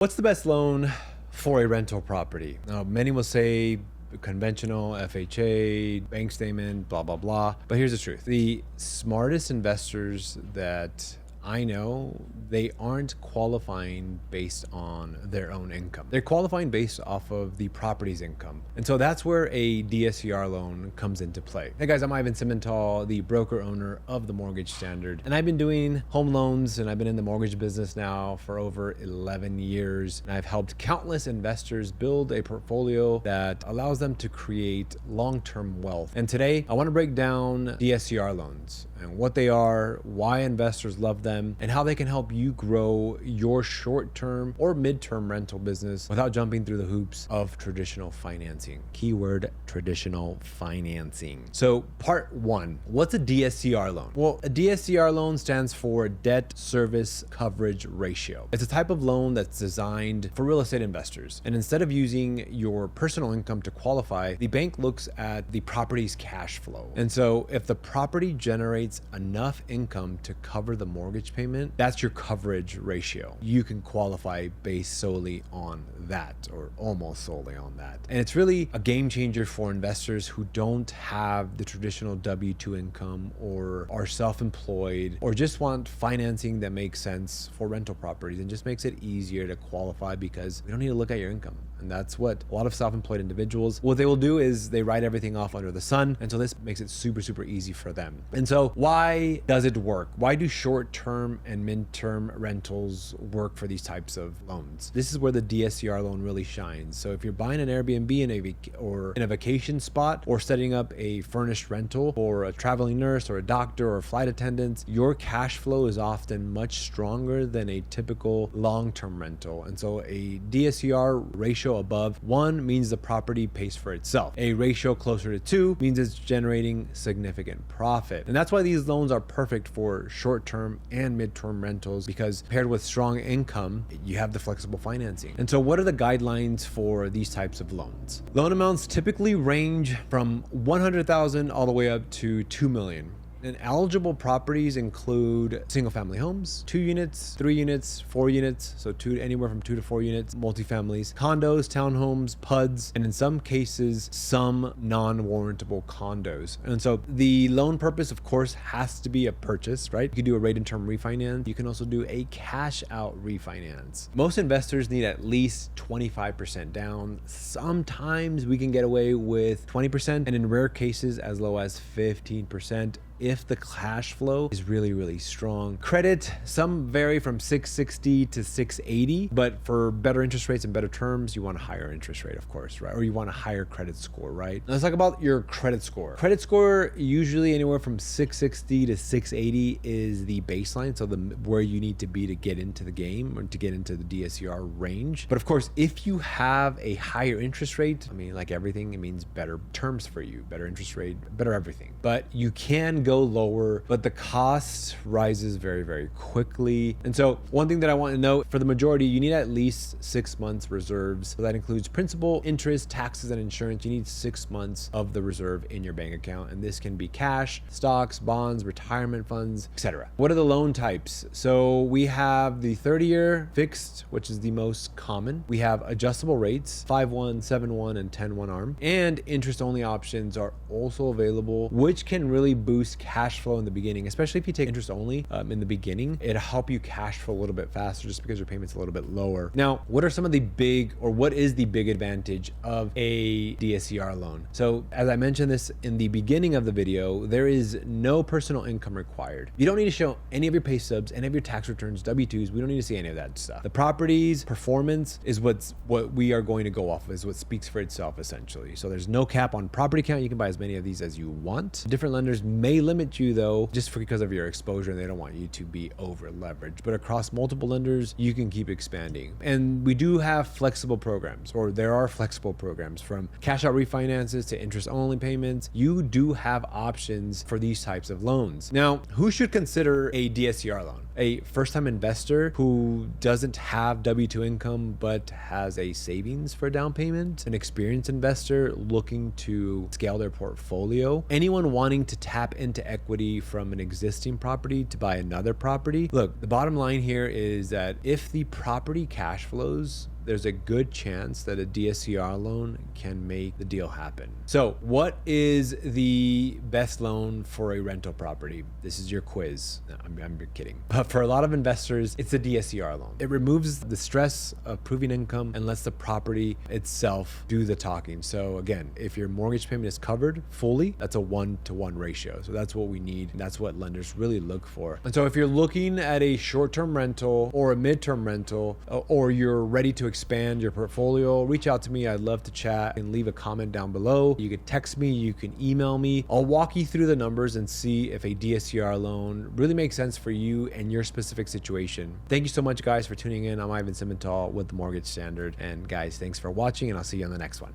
What's the best loan for a rental property? Now, many will say conventional, FHA, bank statement, blah, blah, blah. But here's the truth. The smartest investors that I know, they aren't qualifying based on their own income. They're qualifying based off of the property's income. And so that's where a DSCR loan comes into play. Hey guys, I'm Ivan Simmental, the broker owner of the Mortgage Standard. And I've been doing home loans and I've been in the mortgage business now for over 11 years. And I've helped countless investors build a portfolio that allows them to create long-term wealth. And today I want to break down DSCR loans and what they are, why investors love them, and how they can help you grow your short-term or mid-term rental business without jumping through the hoops of traditional financing. Keyword, traditional financing. So part one, what's a DSCR loan? Well, a DSCR loan stands for debt service coverage ratio. It's a type of loan that's designed for real estate investors. And instead of using your personal income to qualify, the bank looks at the property's cash flow. And so if the property generates enough income to cover the mortgage payment, that's your coverage ratio. You can qualify based solely on that, or almost solely on that. And it's really a game changer for investors who don't have the traditional W-2 income or are self-employed or just want financing that makes sense for rental properties and just makes it easier to qualify because we don't need to look at your income. And that's what a lot of self-employed individuals, what they will do is they write everything off under the sun. And so this makes it super, super easy for them. And so why does it work? Why do short-term and mid-term rentals work for these types of loans? This is where the DSCR loan really shines. So if you're buying an Airbnb or in a vacation spot or setting up a furnished rental for a traveling nurse or a doctor or a flight attendant, your cash flow is often much stronger than a typical long-term rental. And so a DSCR ratio above 1 means the property pays for itself. A ratio closer to 2 means it's generating significant profit. And that's why these loans are perfect for short-term and mid-term rentals, because paired with strong income, you have the flexible financing. And so what are the guidelines for these types of loans? Loan amounts typically range from $100,000 all the way up to $2 million. And eligible properties include single family homes, 2 units, 3 units, 4 units, so anywhere from 2 to 4 units, multifamilies, condos, townhomes, PUDs, and in some cases, some non-warrantable condos. And so the loan purpose, of course, has to be a purchase, right? You can do a rate and term refinance. You can also do a cash out refinance. Most investors need at least 25% down. Sometimes we can get away with 20%, and in rare cases, as low as 15%. If the cash flow is really, really strong. Credit, some vary from 660 to 680, but for better interest rates and better terms, you want a higher interest rate, of course, right? Or you want a higher credit score, right? Now let's talk about your credit score. Credit score, usually anywhere from 660 to 680 is the baseline, so where you need to be to get into the game or to get into the DSCR range. But of course, if you have a higher interest rate, I mean, like everything, it means better terms for you, better interest rate, better everything. But you can go lower, but the cost rises very, very quickly. And so one thing that I want to note, for the majority, you need at least 6 months reserves. So that includes principal, interest, taxes, and insurance. You need 6 months of the reserve in your bank account. And this can be cash, stocks, bonds, retirement funds, etc. What are the loan types? So we have the 30-year fixed, which is the most common. We have adjustable rates, 5-1, 7-1, and 10-1 ARM. And interest-only options are also available, which can really boost cash flow in the beginning, especially if you take interest only in the beginning. It'll help you cash flow a little bit faster just because your payment's a little bit lower. Now, what are some of the what is the big advantage of a DSCR loan? So as I mentioned this in the beginning of the video, there is no personal income required. You don't need to show any of your pay stubs, any of your tax returns, W-2s. We don't need to see any of that stuff. The property's performance is what we are going to go off of, is what speaks for itself essentially. So there's no cap on property count. You can buy as many of these as you want. Different lenders may limit you though, just because of your exposure, and they don't want you to be over leveraged. But across multiple lenders, you can keep expanding. And we do have flexible programs, or there are flexible programs, from cash out refinances to interest only payments. You do have options for these types of loans. Now, who should consider a DSCR loan? a first-time investor who doesn't have W-2 income but has a savings for a down payment, an experienced investor looking to scale their portfolio, anyone wanting to tap into equity from an existing property to buy another property. Look, the bottom line here is that if the property cash flows, there's a good chance that a DSCR loan can make the deal happen. So what is the best loan for a rental property? This is your quiz. No, I'm kidding. But for a lot of investors, it's a DSCR loan. It removes the stress of proving income and lets the property itself do the talking. So again, if your mortgage payment is covered fully, that's a 1-to-1 ratio. So that's what we need. And that's what lenders really look for. And so if you're looking at a short-term rental or a mid-term rental, or you're ready to expand your portfolio, reach out to me. I'd love to chat, and leave a comment down below. You can text me, you can email me. I'll walk you through the numbers and see if a DSCR loan really makes sense for you and your specific situation. Thank you so much, guys, for tuning in. I'm Ivan Simmental with The Mortgage Standard. And guys, thanks for watching, and I'll see you on the next one.